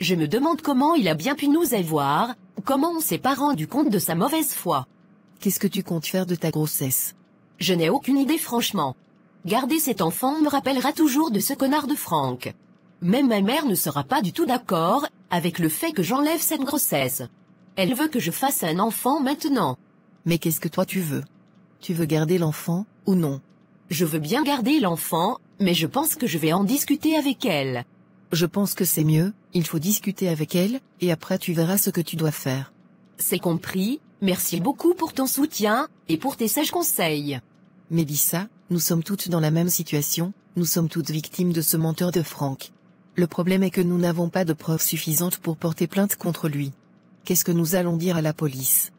Je me demande comment il a bien pu nous avoir, comment on s'est pas rendu compte de sa mauvaise foi. Qu'est-ce que tu comptes faire de ta grossesse? Je n'ai aucune idée franchement. Garder cet enfant me rappellera toujours de ce connard de Franck. Même ma mère ne sera pas du tout d'accord avec le fait que j'enlève cette grossesse. Elle veut que je fasse un enfant maintenant. Mais qu'est-ce que toi tu veux? Tu veux garder l'enfant, ou non? Je veux bien garder l'enfant, mais je pense que je vais en discuter avec elle. Je pense que c'est mieux, il faut discuter avec elle, et après tu verras ce que tu dois faire. C'est compris, merci beaucoup pour ton soutien, et pour tes sages conseils. Mélissa, nous sommes toutes dans la même situation, nous sommes toutes victimes de ce menteur de Franck. Le problème est que nous n'avons pas de preuves suffisantes pour porter plainte contre lui. Qu'est-ce que nous allons dire à la police?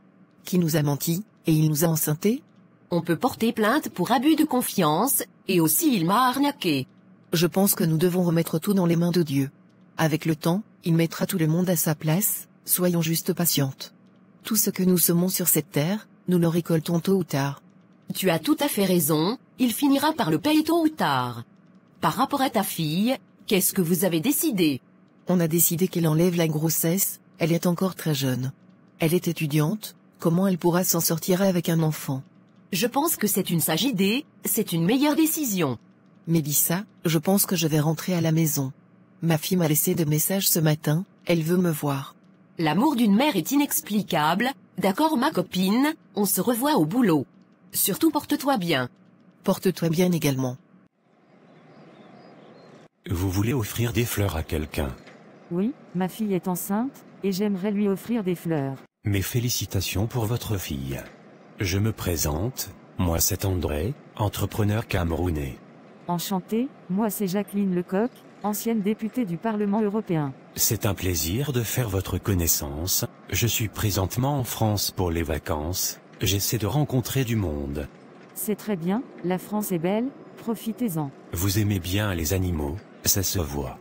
Qui nous a menti, et il nous a enceintés? On peut porter plainte pour abus de confiance, et aussi il m'a arnaqué. Je pense que nous devons remettre tout dans les mains de Dieu. Avec le temps, il mettra tout le monde à sa place, soyons juste patientes. Tout ce que nous semons sur cette terre, nous le récoltons tôt ou tard. Tu as tout à fait raison, il finira par le payer tôt ou tard. Par rapport à ta fille, qu'est-ce que vous avez décidé? On a décidé qu'elle enlève la grossesse, elle est encore très jeune. Elle est étudiante, comment elle pourra s'en sortir avec un enfant? Je pense que c'est une sage idée, c'est une meilleure décision. Mélissa, je pense que je vais rentrer à la maison. Ma fille m'a laissé des messages ce matin, elle veut me voir. L'amour d'une mère est inexplicable, d'accord ma copine, on se revoit au boulot. Surtout porte-toi bien. Porte-toi bien également. Vous voulez offrir des fleurs à quelqu'un? Oui, ma fille est enceinte, et j'aimerais lui offrir des fleurs. Mes félicitations pour votre fille. Je me présente, moi c'est André, entrepreneur camerounais. Enchanté, moi c'est Jacqueline Lecoq, ancienne députée du Parlement européen. C'est un plaisir de faire votre connaissance, je suis présentement en France pour les vacances, j'essaie de rencontrer du monde. C'est très bien, la France est belle, profitez-en. Vous aimez bien les animaux, ça se voit.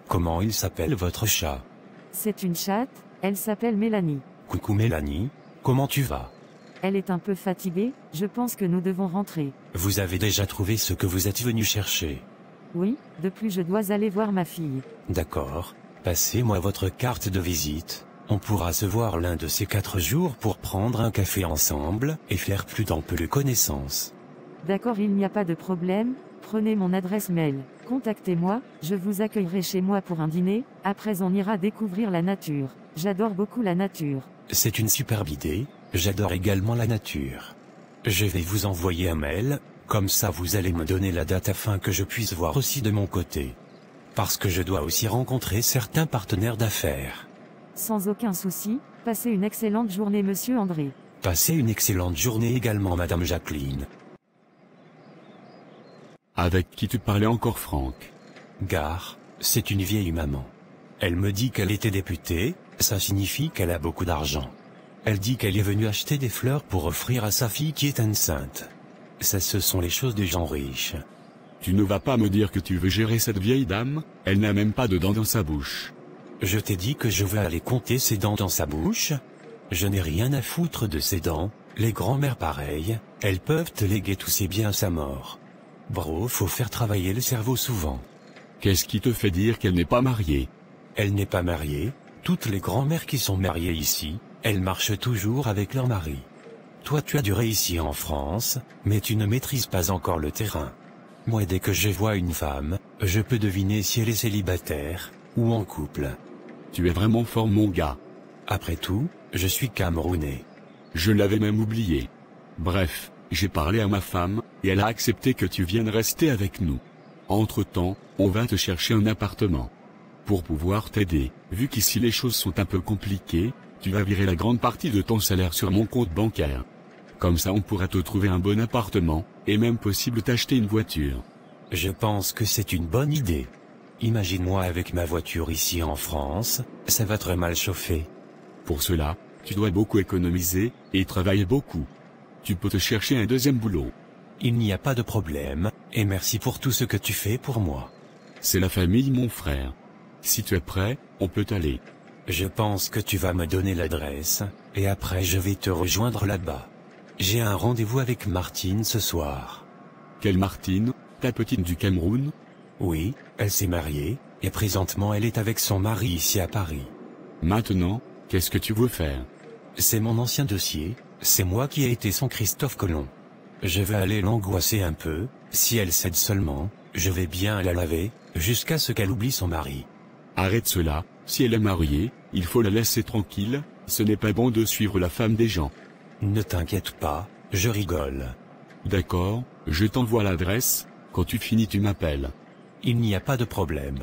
Comment il s'appelle votre chat? C'est une chatte, elle s'appelle Mélanie. Coucou Mélanie, comment tu vas? Elle est un peu fatiguée, je pense que nous devons rentrer. Vous avez déjà trouvé ce que vous êtes venu chercher? Oui, de plus je dois aller voir ma fille. D'accord, passez-moi votre carte de visite. On pourra se voir l'un de ces 4 jours pour prendre un café ensemble et faire plus d'amples connaissances. D'accord, il n'y a pas de problème, prenez mon adresse mail. Contactez-moi, je vous accueillerai chez moi pour un dîner, après on ira découvrir la nature. J'adore beaucoup la nature. C'est une superbe idée, j'adore également la nature. Je vais vous envoyer un mail, comme ça vous allez me donner la date afin que je puisse voir aussi de mon côté. Parce que je dois aussi rencontrer certains partenaires d'affaires. Sans aucun souci, passez une excellente journée monsieur André. Passez une excellente journée également madame Jacqueline. Avec qui tu parlais encore Franck? Gare, c'est une vieille maman. Elle me dit qu'elle était députée, ça signifie qu'elle a beaucoup d'argent. Elle dit qu'elle est venue acheter des fleurs pour offrir à sa fille qui est enceinte. Ça ce sont les choses des gens riches. Tu ne vas pas me dire que tu veux gérer cette vieille dame, elle n'a même pas de dents dans sa bouche. Je t'ai dit que je veux aller compter ses dents dans sa bouche? Je n'ai rien à foutre de ses dents, les grands-mères pareilles, elles peuvent te léguer tous ses biens à sa mort. Bro, faut faire travailler le cerveau souvent. Qu'est-ce qui te fait dire qu'elle n'est pas mariée? Elle n'est pas mariée, toutes les grands-mères qui sont mariées ici, elles marchent toujours avec leur mari. Toi tu as duré ici en France, mais tu ne maîtrises pas encore le terrain. Moi dès que je vois une femme, je peux deviner si elle est célibataire, ou en couple. Tu es vraiment fort mon gars. Après tout, je suis camerounais. Je l'avais même oublié. Bref, j'ai parlé à ma femme, et elle a accepté que tu viennes rester avec nous. Entre-temps, on va te chercher un appartement. Pour pouvoir t'aider, vu qu'ici les choses sont un peu compliquées, tu vas virer la grande partie de ton salaire sur mon compte bancaire. Comme ça on pourra te trouver un bon appartement, et même possible t'acheter une voiture. Je pense que c'est une bonne idée. Imagine-moi avec ma voiture ici en France, ça va très mal chauffer. Pour cela, tu dois beaucoup économiser, et travailler beaucoup. Tu peux te chercher un deuxième boulot. Il n'y a pas de problème, et merci pour tout ce que tu fais pour moi. C'est la famille mon frère. Si tu es prêt, on peut aller. Je pense que tu vas me donner l'adresse, et après je vais te rejoindre là-bas. J'ai un rendez-vous avec Martine ce soir. Quelle Martine, ta petite du Cameroun? Oui, elle s'est mariée, et présentement elle est avec son mari ici à Paris. Maintenant, qu'est-ce que tu veux faire? C'est mon ancien dossier, c'est moi qui ai été son Christophe Colomb. Je vais aller l'angoisser un peu, si elle cède seulement, je vais bien la laver, jusqu'à ce qu'elle oublie son mari. Arrête cela, si elle est mariée, il faut la laisser tranquille, ce n'est pas bon de suivre la femme des gens. Ne t'inquiète pas, je rigole. D'accord, je t'envoie l'adresse, quand tu finis tu m'appelles. Il n'y a pas de problème.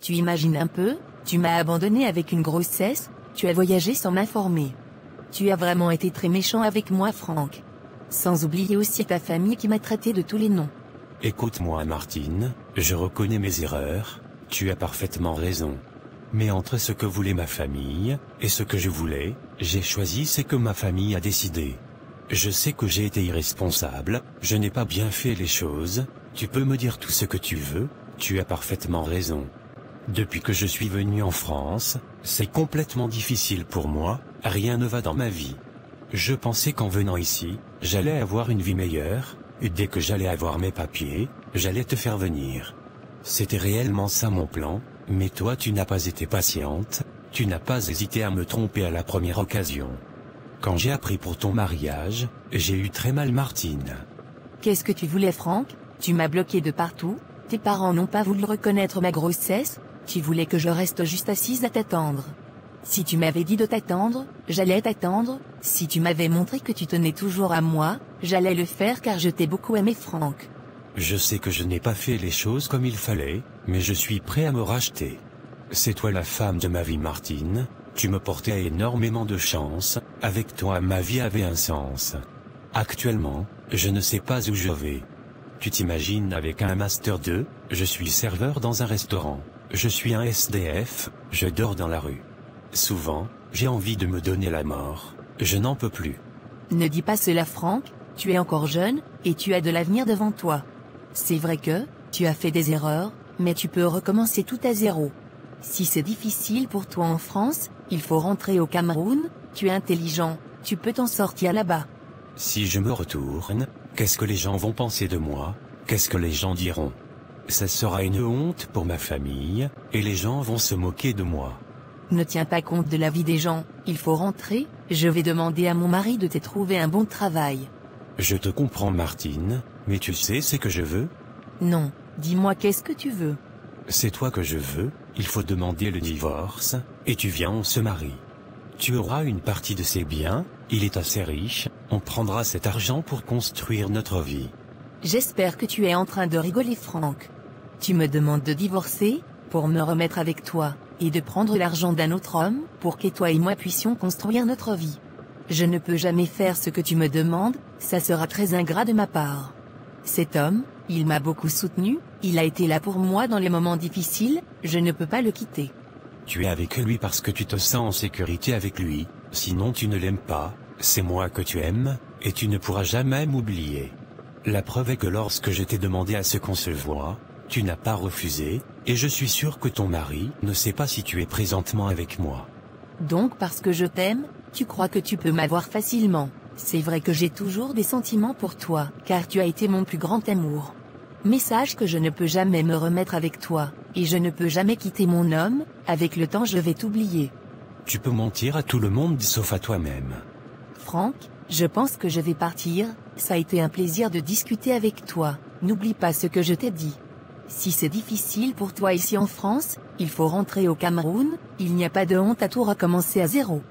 Tu imagines un peu, tu m'as abandonné avec une grossesse, tu as voyagé sans m'informer. Tu as vraiment été très méchant avec moi, Franck. Sans oublier aussi ta famille qui m'a traité de tous les noms. Écoute-moi Martine, je reconnais mes erreurs, tu as parfaitement raison. Mais entre ce que voulait ma famille, et ce que je voulais, j'ai choisi ce que ma famille a décidé. Je sais que j'ai été irresponsable, je n'ai pas bien fait les choses, tu peux me dire tout ce que tu veux, tu as parfaitement raison. Depuis que je suis venu en France, c'est complètement difficile pour moi, rien ne va dans ma vie. Je pensais qu'en venant ici, j'allais avoir une vie meilleure, et dès que j'allais avoir mes papiers, j'allais te faire venir. C'était réellement ça mon plan, mais toi tu n'as pas été patiente, tu n'as pas hésité à me tromper à la première occasion. Quand j'ai appris pour ton mariage, j'ai eu très mal Martine. Qu'est-ce que tu voulais, Franck? Tu m'as bloqué de partout, tes parents n'ont pas voulu reconnaître ma grossesse, tu voulais que je reste juste assise à t'attendre. Si tu m'avais dit de t'attendre, j'allais t'attendre, si tu m'avais montré que tu tenais toujours à moi, j'allais le faire car je t'ai beaucoup aimé, Franck. Je sais que je n'ai pas fait les choses comme il fallait, mais je suis prêt à me racheter. C'est toi la femme de ma vie Martine, tu me portais énormément de chance, avec toi ma vie avait un sens. Actuellement, je ne sais pas où je vais. Tu t'imagines avec un Master 2, je suis serveur dans un restaurant, je suis un SDF, je dors dans la rue. Souvent, j'ai envie de me donner la mort, je n'en peux plus. Ne dis pas cela, Franck, tu es encore jeune, et tu as de l'avenir devant toi. C'est vrai que, tu as fait des erreurs, mais tu peux recommencer tout à zéro. Si c'est difficile pour toi en France, il faut rentrer au Cameroun, tu es intelligent, tu peux t'en sortir là-bas. Si je me retourne, qu'est-ce que les gens vont penser de moi? Qu'est-ce que les gens diront? Ça sera une honte pour ma famille, et les gens vont se moquer de moi. Ne tiens pas compte de la vie des gens, il faut rentrer, je vais demander à mon mari de te trouver un bon travail. Je te comprends Martine, mais tu sais ce que je veux? Non, dis-moi qu'est-ce que tu veux. C'est toi que je veux, il faut demander le divorce, et tu viens on se marie. Tu auras une partie de ses biens, il est assez riche, on prendra cet argent pour construire notre vie. J'espère que tu es en train de rigoler, Franck. Tu me demandes de divorcer, pour me remettre avec toi, et de prendre l'argent d'un autre homme, pour que toi et moi puissions construire notre vie. Je ne peux jamais faire ce que tu me demandes, ça sera très ingrat de ma part. Cet homme, il m'a beaucoup soutenu, il a été là pour moi dans les moments difficiles, je ne peux pas le quitter. Tu es avec lui parce que tu te sens en sécurité avec lui, sinon tu ne l'aimes pas, c'est moi que tu aimes, et tu ne pourras jamais m'oublier. La preuve est que lorsque je t'ai demandé à ce qu'on se voie, tu n'as pas refusé, et je suis sûr que ton mari ne sait pas si tu es présentement avec moi. Donc parce que je t'aime, tu crois que tu peux m'avoir facilement. C'est vrai que j'ai toujours des sentiments pour toi, car tu as été mon plus grand amour. Mais sache que je ne peux jamais me remettre avec toi, et je ne peux jamais quitter mon homme, avec le temps je vais t'oublier. Tu peux mentir à tout le monde sauf à toi-même. Franck, je pense que je vais partir, ça a été un plaisir de discuter avec toi, n'oublie pas ce que je t'ai dit. Si c'est difficile pour toi ici en France, il faut rentrer au Cameroun, il n'y a pas de honte à tout recommencer à zéro.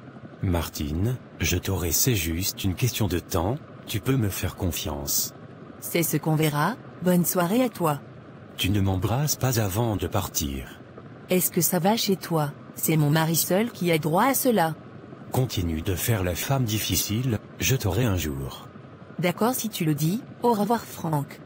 Martine, je t'aurai, c'est juste une question de temps, tu peux me faire confiance. C'est ce qu'on verra, bonne soirée à toi. Tu ne m'embrasses pas avant de partir. Est-ce que ça va chez toi? C'est mon mari seul qui a droit à cela. Continue de faire la femme difficile, je t'aurai un jour. D'accord si tu le dis, au revoir Franck.